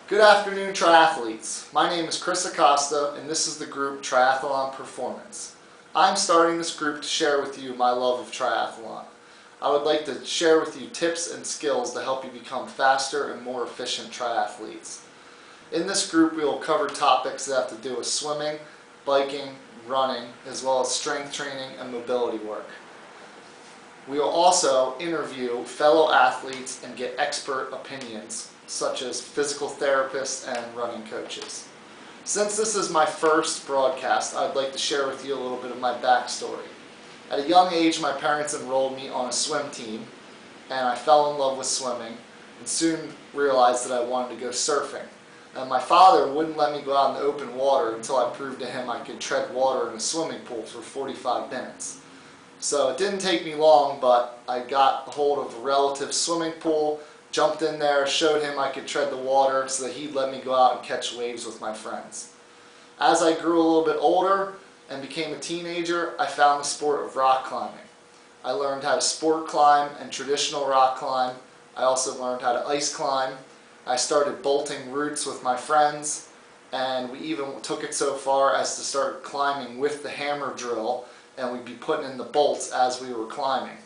Good afternoon, triathletes. My name is Chris Acosta, and this is the group Triathlon Performance. I'm starting this group to share with you my love of triathlon. I would like to share with you tips and skills to help you become faster and more efficient triathletes. In this group, we will cover topics that have to do with swimming, biking, running, as well as strength training and mobility work. We will also interview fellow athletes and get expert opinions, such as physical therapists and running coaches. Since this is my first broadcast, I'd like to share with you a little bit of my backstory. At a young age, my parents enrolled me on a swim team, and I fell in love with swimming and soon realized that I wanted to go surfing. And my father wouldn't let me go out in the open water until I proved to him I could tread water in a swimming pool for 45 minutes. So it didn't take me long, but I got a hold of a relative's swimming pool, jumped in there, showed him I could tread the water so that he'd let me go out and catch waves with my friends. As I grew a little bit older and became a teenager, I found the sport of rock climbing. I learned how to sport climb and traditional rock climb. I also learned how to ice climb. I started bolting routes with my friends, and we even took it so far as to start climbing with the hammer drill, and we'd be putting in the bolts as we were climbing.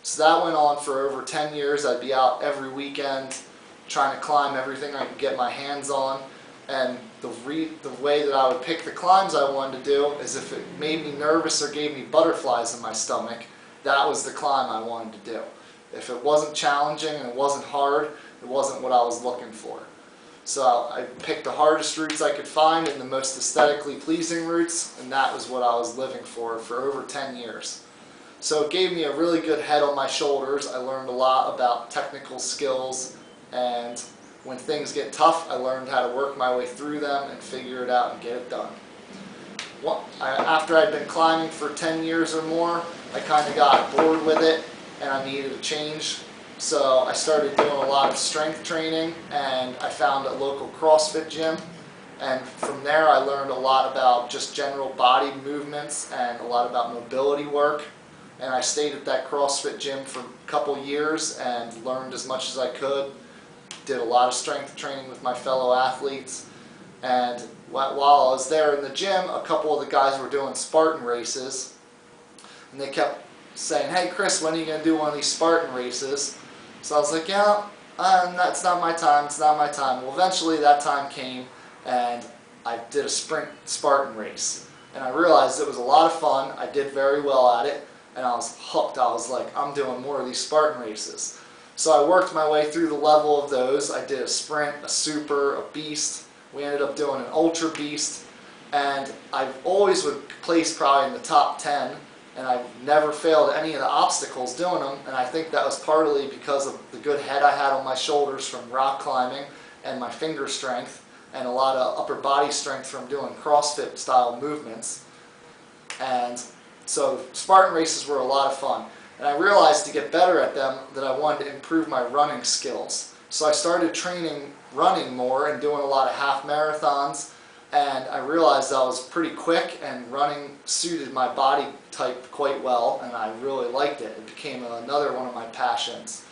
So that went on for over 10 years. I'd be out every weekend trying to climb everything I could get my hands on. And the way that I would pick the climbs I wanted to do is if it made me nervous or gave me butterflies in my stomach, that was the climb I wanted to do. If it wasn't challenging and it wasn't hard, it wasn't what I was looking for. So I picked the hardest routes I could find and the most aesthetically pleasing routes, and that was what I was living for over 10 years. So it gave me a really good head on my shoulders. I learned a lot about technical skills, and when things get tough, I learned how to work my way through them and figure it out and get it done. After I'd been climbing for 10 years or more, I kind of got bored with it and I needed a change. So I started doing a lot of strength training, and I found a local CrossFit gym. And from there I learned a lot about just general body movements and a lot about mobility work. And I stayed at that CrossFit gym for a couple years and learned as much as I could. Did a lot of strength training with my fellow athletes. And while I was there in the gym, a couple of the guys were doing Spartan races. And they kept saying, "Hey Chris, when are you going to do one of these Spartan races?" So I was like, "Yeah, it's not my time, it's not my time." Well, eventually that time came, and I did a sprint Spartan race. And I realized it was a lot of fun. I did very well at it, and I was hooked. I was like, I'm doing more of these Spartan races. So I worked my way through the level of those. I did a sprint, a super, a beast. We ended up doing an ultra beast, and I always would place probably in the top 10, and I never failed any of the obstacles doing them. And I think that was partly because of the good head I had on my shoulders from rock climbing and my finger strength and a lot of upper body strength from doing CrossFit style movements. And so Spartan races were a lot of fun. And I realized to get better at them that I wanted to improve my running skills. So I started training running more and doing a lot of half marathons. And I realized I was pretty quick, and running suited my body type quite well, and I really liked it. It became another one of my passions.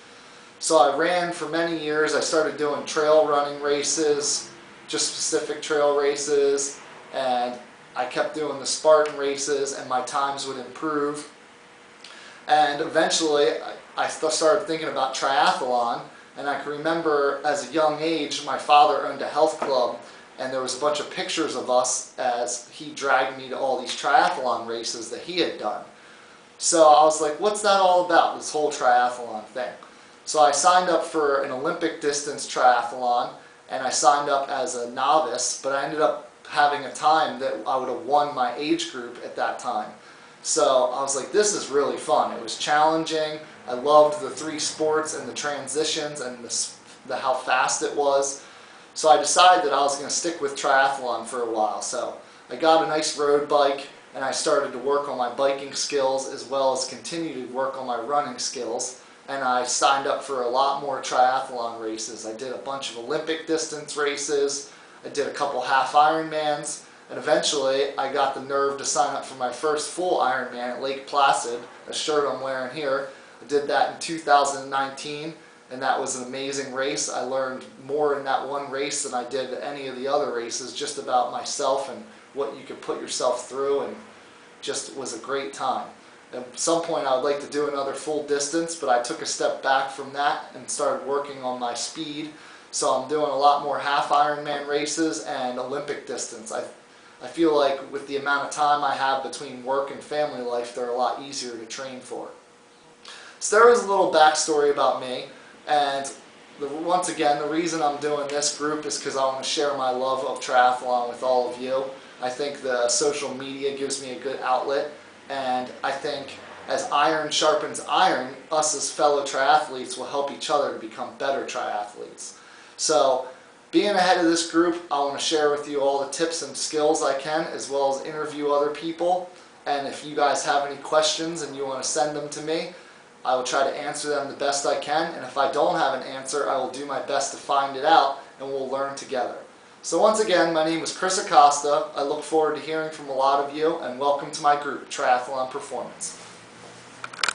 So I ran for many years. I started doing trail running races, just specific trail races, and I kept doing the Spartan races, and my times would improve. And eventually I started thinking about triathlon, and I can remember as a young age my father owned a health club, and there was a bunch of pictures of us as he dragged me to all these triathlon races that he had done. So I was like, what's that all about, this whole triathlon thing? So I signed up for an Olympic distance triathlon, and I signed up as a novice, but I ended up having a time that I would have won my age group at that time. So I was like, this is really fun. It was challenging. I loved the three sports and the transitions and how fast it was. So I decided that I was going to stick with triathlon for a while. So I got a nice road bike, and I started to work on my biking skills as well as continue to work on my running skills. And I signed up for a lot more triathlon races. I did a bunch of Olympic distance races. I did a couple half Ironmans. And eventually I got the nerve to sign up for my first full Ironman at Lake Placid, a shirt I'm wearing here. I did that in 2019, and that was an amazing race. I learned more in that one race than I did any of the other races, just about myself and what you could put yourself through, and just was a great time. At some point I would like to do another full distance, but I took a step back from that and started working on my speed. So I'm doing a lot more half Ironman races and Olympic distance. I feel like with the amount of time I have between work and family life, they're a lot easier to train for. So there is a little backstory about me, and once again, the reason I'm doing this group is because I want to share my love of triathlon with all of you. I think the social media gives me a good outlet, and I think as iron sharpens iron, us as fellow triathletes will help each other to become better triathletes. So being ahead of this group, I want to share with you all the tips and skills I can, as well as interview other people. And if you guys have any questions and you want to send them to me, I will try to answer them the best I can. And if I don't have an answer, I will do my best to find it out, and we'll learn together. So once again, my name is Chris Acosta. I look forward to hearing from a lot of you, and welcome to my group, Triathlon Performance.